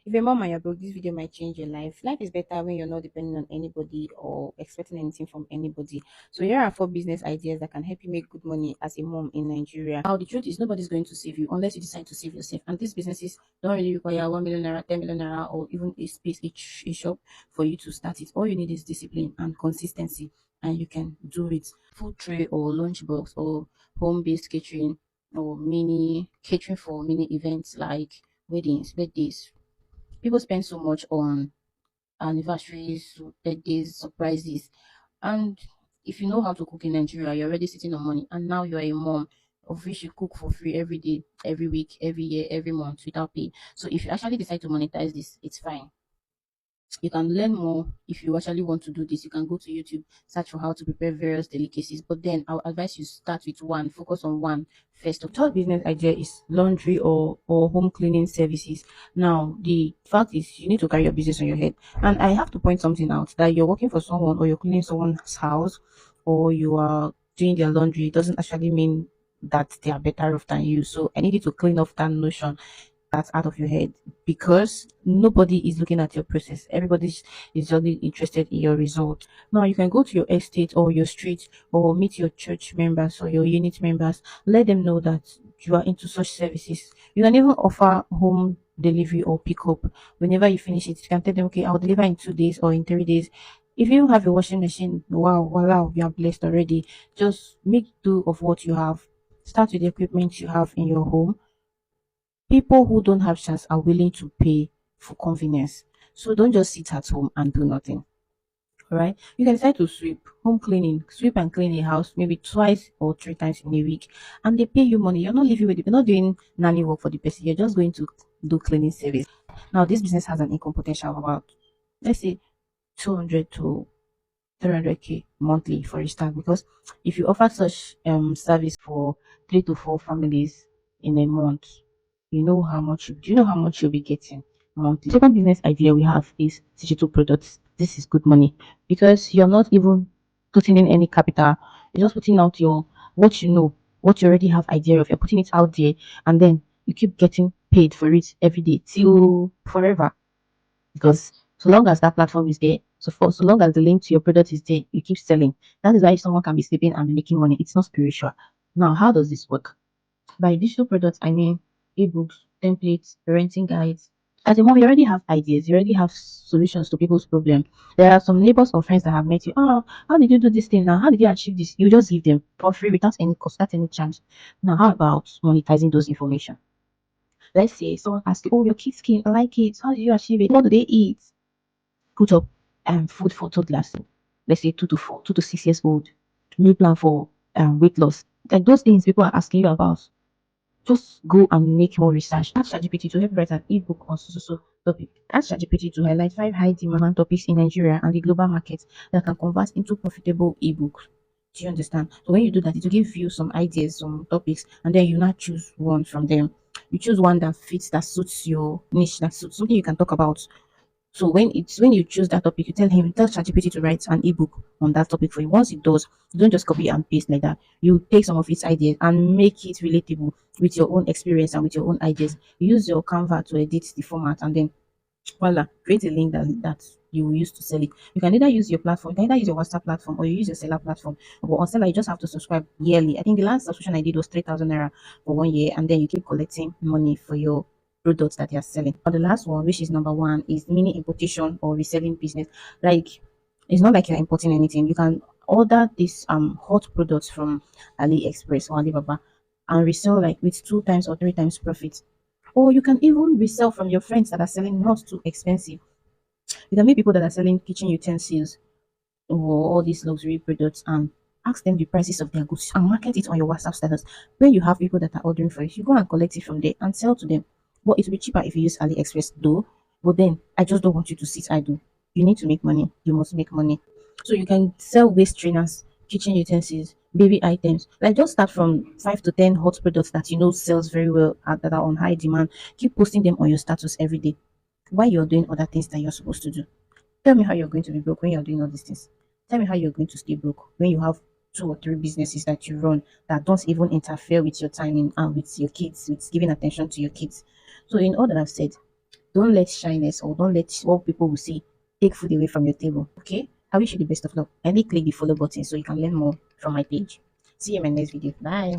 If you're a mom and you're broke, this video might change your life. Life is better when you're not depending on anybody or expecting anything from anybody. So here are four business ideas that can help you make good money as a mom in Nigeria. Now the truth is nobody's going to save you unless you decide to save yourself. And these businesses don't really require 1 million naira, 10 million naira, or even a space each a shop for you to start it. All you need is discipline and consistency, and you can do it. Food tray or lunchbox or home-based catering or mini catering for mini events like weddings, birthdays. People spend so much on anniversaries, birthdays, surprises, and if you know how to cook in Nigeria, you're already sitting on money, and now you're a mom of which you cook for free every day, every week, every year, every month without pay. So if you actually decide to monetize this, it's fine. You can learn more. If you actually want to do this, you can go to YouTube, search for how to prepare various delicacies. But then I'll advise you start with one, focus on one first. The third business idea is laundry or home cleaning services. Now, the fact is you need to carry your business on your head. And I have to point something out that you're working for someone or you're cleaning someone's house or you are doing their laundry. It doesn't actually mean that they are better off than you. So I need you to clean off that notion that's out of your head, because nobody is looking at your process. Everybody is only interested in your result. Now you can go to your estate or your street or meet your church members or your unit members. Let them know that you are into such services. You can even offer home delivery or pickup. Whenever you finish it, you can tell them, okay, I'll deliver in 2 days or in 3 days. If you have a washing machine, wow, you are blessed already. Just make do of what you have. Start with the equipment you have in your home. People who don't have chance are willing to pay for convenience. So don't just sit at home and do nothing. All right. You can decide to home cleaning, sweep and clean a house maybe twice or 3 times in a week, and they pay you money. You're not living with it, you're not doing nanny work for the person, you're just going to do cleaning service. Now, this business has an income potential of about, let's say, 200 to 300K monthly for a start, because if you offer such service for 3 to 4 families in a month, do you know how much you'll be getting monthly. Second business idea we have is digital products. This is good money because you're not even putting in any capital. You're just putting out your what you know, what you already have idea of. You're putting it out there, and then you keep getting paid for it every day till forever, because so long as that platform is there, so long as the link to your product is there, you keep selling. That is why someone can be sleeping and be making money. It's not spiritual. Now, how does this work? By digital products, I mean ebooks, templates, parenting guides. As a mom, you already have ideas, you already have solutions to people's problem. There are some neighbors or friends that have met you. Oh, how did you do this thing now? How did you achieve this? You just give them for free without any cost, without any charge. Now, how about monetizing those information? Let's say someone asks you, oh, your kids skin, I like it. How did you achieve it? What do they eat? Put up food for toddlers. Let's say 2 to 6 years old. New plan for weight loss. Like those things people are asking you about, just go and make more research. Ask ChatGPT to help you write an ebook on so topic. Ask ChatGPT to highlight 5 high demand topics in Nigeria and the global market that can convert into profitable ebooks. Do you understand? So when you do that, it will give you some ideas, some topics, and then you not choose one from them. You choose one that fits, that suits your niche, that suits something you can talk about. So when you choose that topic, you tell ChatGPT to write an ebook on that topic for you. Once it does, don't just copy and paste like that. You take some of its ideas and make it relatable with your own experience and with your own ideas. Use your Canva to edit the format, and then voila, create a link that you will use to sell it. You can either use your platform, you can either use your WhatsApp platform or you use your seller platform. But on seller, you just have to subscribe yearly. I think the last subscription I did was 3,000 naira for 1 year, and then you keep collecting money for your products that you are selling. But the last one, which is number one, is mini importation or reselling business. Like, it's not like you're importing anything. You can order these hot products from AliExpress or Alibaba and resell like with 2 times or 3 times profit. Or you can even resell from your friends that are selling not too expensive. You can meet people that are selling kitchen utensils or all these luxury products and ask them the prices of their goods and market it on your WhatsApp status. When you have people that are ordering for it, you go and collect it from there and sell to them. But it will be cheaper if you use AliExpress though. But then I just don't want you to sit idle. You need to make money. You must make money. So you can sell waist trainers, kitchen utensils, baby items. Like just start from 5 to 10 hot products that you know sells very well that are on high demand. Keep posting them on your status every day while you're doing other things that you're supposed to do. Tell me how you're going to be broke when you're doing all these things. Tell me how you're going to stay broke when you have 2 or 3 businesses that you run that don't even interfere with your timing and with your kids, with giving attention to your kids. So, in all that I've said, Don't let shyness or don't let what people will say take food away from your table. Okay? I wish you the best of luck. Kindly click the follow button so you can learn more from my page. See you in my next video. Bye.